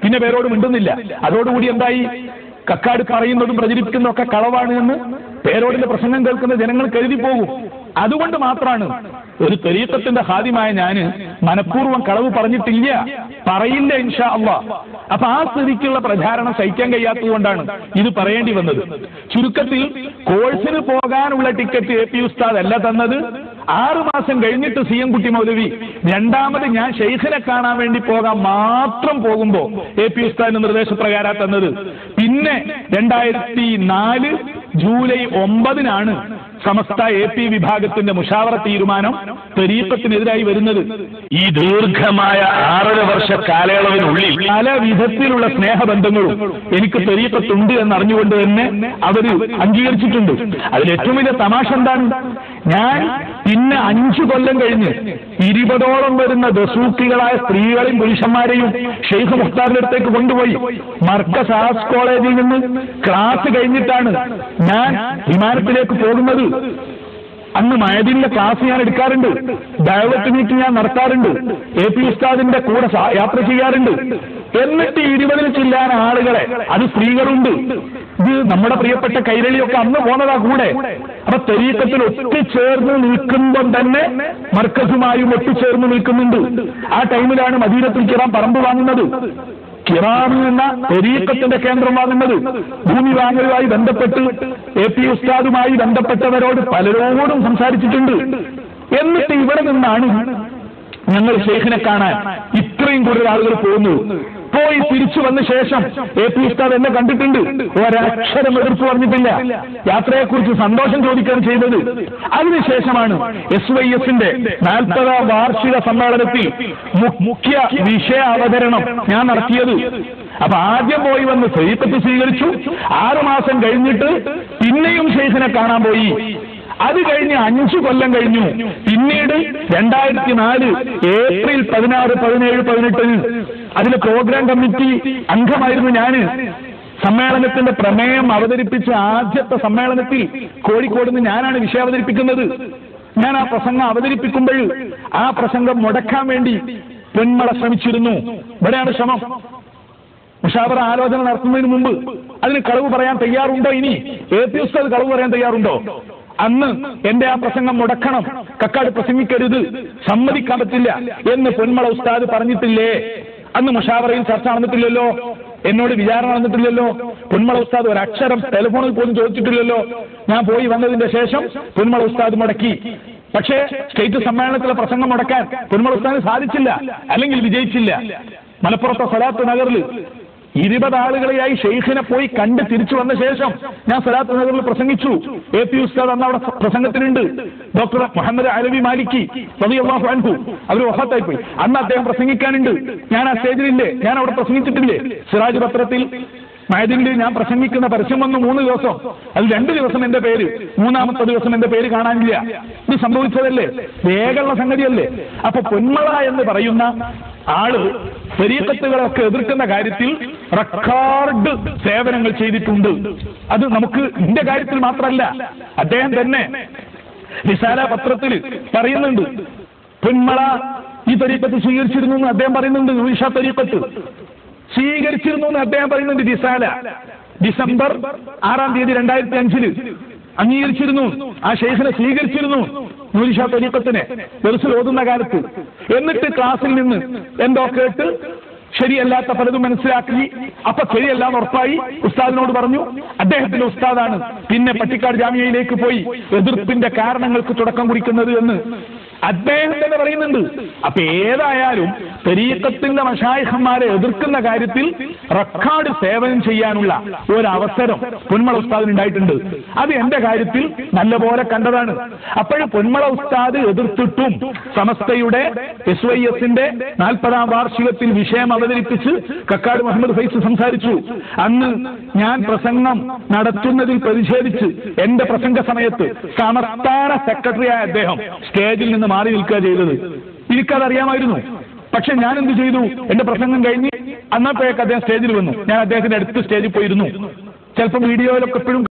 പിന്നെ പേരോട് മിണ്ടുന്നില്ല. അതോടുകൂടി എന്തായി? കക്കാട് പറയുന്നതും പ്രചരിപ്പിക്കുന്നതും ഒക്കെ കളവാണ് എന്ന് പേരോടിന്റെ പ്രസംഗം കേൾക്കുന്ന ജനങ്ങൾ കരുതി പോകും. അതുകൊണ്ട് മാത്രമാണ് ഒരു ത്വരീഖത്തിന്റെ ഹാദിമായ ഞാന് മനഃപൂർവ്വം കളവ് പറഞ്ഞിട്ടില്ല, പറയില്ല ഇൻഷാ അല്ലാഹ്. അപ്പൊ ആ സ്ഥിതിക്കുള്ള പ്രചാരണം സഹിക്കാൻ കഴിയാത്തതുകൊണ്ടാണ് ഇത് പറയേണ്ടി വന്നത്. ചുരുക്കത്തിൽ കോഴ്സിന് പോകാനുള്ള ടിക്കറ്റ് എ പി ഉസ്താദ് അല്ല തന്നത്. 6 മാസം കഴിഞ്ഞിട്ട് CM കുട്ടി മൗലവി രണ്ടാമത് ഞാൻ ഷെയ്ഖിനെ കാണാൻ വേണ്ടി പോകാൻ മാത്രം പോകുമ്പോ എ പി ഉസ്താദിന്റെ നിർദ്ദേശപ്രകാരം തന്നത്. പിന്നെ 2004 ജൂലൈ 9-നാണ് സമസ്ത AP വിഭാഗത്തിന്റെ മുഷാവറ തീരുമാനം ത്വരീഖത്തിനെതിരായി വരുന്നത്. ഈ ദീർഘമായ 6.5 വർഷ കാലയളവിനുള്ളിൽ പല വിധത്തിലുള്ള സ്നേഹബന്ധങ്ങളും എനിക്ക് ത്വരീഖത്തുണ്ട് എന്നറിഞ്ഞുകൊണ്ട് തന്നെ അവർ അംഗീകരിച്ചിട്ടുണ്ട്. അതിൽ ഏറ്റവും വലിയ തമാശ എന്താണ്? ഞാൻ പിന്നെ 5 കൊല്ലം കഴിഞ്ഞ് 20ഓളം വരുന്ന ദസൂക്കികളായ സ്ത്രീകളെയും പുരുഷന്മാരെയും ഷെയ്ഖ് മുഖ്താറിന്റെ അടുത്തേക്ക് കൊണ്ടുപോയി. മർക്കസ് ആർട്സ് കോളേജിൽ നിന്ന് ക്ലാസ് കഴിഞ്ഞിട്ടാണ് ഞാൻ വിമാനത്തിലേക്ക് പോകുന്നത്. അന്ന് മയദീനിലെ ക്ലാസ് ഞാൻ എടുക്കാറുണ്ട്, ദഅവത്ത് മീറ്റിംഗ് ഞാൻ നടത്താറുണ്ട്, AP ഉസ്താദിന്റെ കൂടെ യാത്ര ചെയ്യാറുണ്ട്. എന്നിട്ട് 20-ൽ ചില്ലാൻ ആളുകളെ, അത് സ്ത്രീകളുണ്ട്, ഇത് നമ്മുടെ പ്രിയപ്പെട്ട കൈരളിയൊക്കെ അന്ന് പോന്നതാ കൂടെ. അപ്പൊ ത്വരീഖത്തിൽ ഒട്ടിച്ചേർന്ന് നിൽക്കുമ്പോൾ തന്നെ മർക്കസുമായും ഒട്ടിച്ചേർന്ന് നിൽക്കുന്നുണ്ട്. ആ ടൈമിലാണ് മദീനത്തുൽ കിറാം പറമ്പ് വാങ്ങുന്നത്, കിറാമിൽ നിന്ന് ത്വരീഖത്തിന്റെ കേന്ദ്രം വാങ്ങുന്നത്. ഭൂമി വാങ്ങലുമായി ബന്ധപ്പെട്ട് AP ഉസ്താദുമായി ബന്ധപ്പെട്ടവരോട് പലരോടും സംസാരിച്ചിട്ടുണ്ട്. എന്നിട്ട് ഇവിടെ നിന്നാണ് ഞങ്ങൾ ഷെയ്ഖിനെ കാണാൻ ഇത്രയും കൂടുതൽ ആളുകൾ പോകുന്നു. പോയി തിരിച്ചു വന്ന ശേഷം AP ഉസ്താദ് എന്നെ കണ്ടിട്ടുണ്ട്, ഒരക്ഷരം എതിർപ്പ് പറഞ്ഞിട്ടില്ല. യാത്രയെക്കുറിച്ച് സന്തോഷം ചോദിക്കാൻ ചെയ്തത്. അതിനുശേഷമാണ് SYS-ന്റെ 40ാം വാർഷിക സമ്മേളനത്തിൽ മുഖ്യ വിഷയ അവതരണം ഞാൻ നടത്തിയത്. അപ്പൊ ആദ്യം പോയി വന്ന് ത്വരീഖത്ത് സ്വീകരിച്ചു. 6 മാസം കഴിഞ്ഞിട്ട് പിന്നെയും ഷെയ്ഖിനെ കാണാൻ പോയി. അത് കഴിഞ്ഞ് 5 കൊല്ലം കഴിഞ്ഞു. പിന്നീട് 2004 ഏപ്രിൽ 16, 17, 18 അതിലെ പ്രോഗ്രാം കമ്മിറ്റി അംഗമായിരുന്നു ഞാന്. സമ്മേളനത്തിന്റെ പ്രമേയം അവതരിപ്പിച്ച ആദ്യത്തെ സമ്മേളനത്തിൽ കോഴിക്കോട് നിന്ന് ഞാനാണ് വിഷയം അവതരിപ്പിക്കുന്നത്. ഞാൻ ആ പ്രസംഗം അവതരിപ്പിക്കുമ്പോൾ ആ പ്രസംഗം മുടക്കാൻ വേണ്ടി പൊന്മള ശ്രമിച്ചിരുന്നു. ഇവിടെയാണ് ശ്രമം. മുഷാവറ ആലോചന നടത്തുന്നതിന് മുമ്പ് അതിന് കളവ് പറയാൻ തയ്യാറുണ്ടോ? ഇനി AP ഉസ്താദ് കളവ് പറയാൻ തയ്യാറുണ്ടോ? അന്ന് എന്റെ ആ പ്രസംഗം മുടക്കണം, കക്കാട് പ്രസംഗിക്കരുത്, സമ്മതിക്കാൻ പറ്റില്ല എന്ന് പൊന്മള ഉസ്താദ് പറഞ്ഞിട്ടില്ലേ? അന്ന് മുഷാവറയിൽ ചർച്ച നടന്നിട്ടില്ലല്ലോ, എന്നോട് വിചാരണ നടന്നിട്ടില്ലല്ലോ, പൊന്മള ഉസ്താദ് ഒരക്ഷരം ടെലിഫോണിൽ പോലും ചോദിച്ചിട്ടില്ലല്ലോ. ഞാൻ പോയി വന്നതിന്റെ ശേഷം പൊന്മള ഉസ്താദ് മുടക്കി. പക്ഷേ സ്റ്റേറ്റ് സമ്മേളനത്തിലെ പ്രസംഗം മുടക്കാൻ പൊന്മള ഉസ്താദിന് സാധിച്ചില്ല, അല്ലെങ്കിൽ വിജയിച്ചില്ല. മലപ്പുറത്തെ സലാത്ത് നഗറിൽ 20 ആളുകളെയായി ഷെയ്ഖിനെ പോയി കണ്ട് തിരിച്ചു വന്ന ശേഷം ഞാൻ സലാത്ത് നഗറിൽ പ്രസംഗിച്ചു. AP ഉസ്താദ് അന്ന് അവിടെ പ്രസംഗത്തിനുണ്ട്. ഡോക്ടർ മുഹമ്മദ് അലവി മാലിക്കി റളിയല്ലാഹു അൻഹു അവർ വഫാത്തായി പോയി. അന്ന് അദ്ദേഹം പ്രസംഗിക്കാനുണ്ട്. ഞാൻ ആ സ്റ്റേജിലില്ലേ? ഞാൻ അവിടെ പ്രസംഗിച്ചിട്ടില്ലേ? സിറാജ് പത്രത്തിൽ മയദീനിൽ ഞാൻ പ്രസംഗിക്കുന്ന പരസ്യം വന്നു 3 ദിവസം. അതിൽ 2 ദിവസം എന്റെ പേര്, 3-ാമത്തെ ദിവസം എന്റെ പേര് കാണാനില്ല. ഇത് സംഭവിച്ചതല്ലേ? വേഗമുള്ള സംഗതിയല്ലേ? അപ്പൊ പൊന്മള എന്ന് പറയുന്ന ആള് ത്വരീഖത്തുകളൊക്കെ എതിർക്കുന്ന കാര്യത്തിൽ റെക്കോർഡ് സേവനങ്ങൾ ചെയ്തിട്ടുണ്ട്. അത് നമുക്ക് എന്റെ കാര്യത്തിൽ മാത്രമല്ല, അദ്ദേഹം തന്നെ റിസാല പത്രത്തിൽ പറയുന്നുണ്ട്. പൊന്മള ഈ ത്വരീഖത്ത് സ്വീകരിച്ചിരുന്നു എന്ന് അദ്ദേഹം പറയുന്നുണ്ട്. നൂർ ഷാ ത്വരീഖത്ത് സ്വീകരിച്ചിരുന്നു എന്ന് അദ്ദേഹം പറയുന്നുണ്ട്. റിസാല ഡിസംബർ 6-ാം തീയതി 2005 അംഗീകരിച്ചിരുന്നു. ആ ഷെയ്ഖിനെ സ്വീകരിച്ചിരുന്നു, നൂർ ഷാ ത്വരീഖത്തിനെ ദർസിൽ ഓതുന്ന കാലത്ത്. എന്നിട്ട് ക്ലാസ്സിൽ നിന്ന് എന്തോ കേട്ട് ശരിയല്ലാത്ത പലതും മനസ്സിലാക്കി. അപ്പൊ ശരിയല്ലാന്ന് ഉറപ്പായി ഉസ്താദിനോട് പറഞ്ഞു. അദ്ദേഹത്തിന്റെ ഉസ്താദാണ് പിന്നെ പട്ടിക്കാട് ജാമിയയിലേക്ക് പോയി എതിർപ്പിന്റെ കാരണങ്ങൾക്ക് തുടക്കം കുറിക്കുന്നത് എന്ന് അദ്ദേഹം തന്നെ പറയുന്നുണ്ട്. അപ്പൊ ഏതായാലും ത്വരീഖത്തിന്റെ മശായിഖന്മാരെ എതിർക്കുന്ന കാര്യത്തിൽ റെക്കോർഡ് സേവനം ചെയ്യാനുള്ള ഒരവസരം പൊന്മള ഉസ്താദിന് ഉണ്ടായിട്ടുണ്ട്. അത് എന്റെ കാര്യത്തിൽ നല്ലപോലെ കണ്ടതാണ്. അപ്പോഴും പൊന്മള ഉസ്താദ് എതിർത്തിട്ടും സമസ്തയുടെ SYS-ന്റെ 40ാം വാർഷികത്തിൽ വിഷയം അവതരിപ്പിച്ച് കക്കാട് മുഹമ്മദ് ഫൈസ് സംസാരിച്ചു. അന്ന് ഞാൻ പ്രസംഗം നടത്തുന്നതിൽ പ്രതിഷേധിച്ച് എന്റെ പ്രസംഗ സമയത്ത് സംസ്ഥാന സെക്രട്ടറിയായ അദ്ദേഹം സ്റ്റേജിൽ നിന്ന് മാറി നിൽക്കുക ചെയ്തത്. എനിക്കതറിയാമായിരുന്നു. പക്ഷെ ഞാൻ എന്ത് ചെയ്തു? എന്റെ പ്രസംഗം കഴിഞ്ഞ് അന്നപ്പോഴേക്ക് അദ്ദേഹം സ്റ്റേജിൽ വന്നു. ഞാൻ അദ്ദേഹത്തിന്റെ അടുത്ത് സ്റ്റേജിൽ പോയിരുന്നു. ചിലപ്പോൾ വീഡിയോയിലൊക്കെ എപ്പോഴും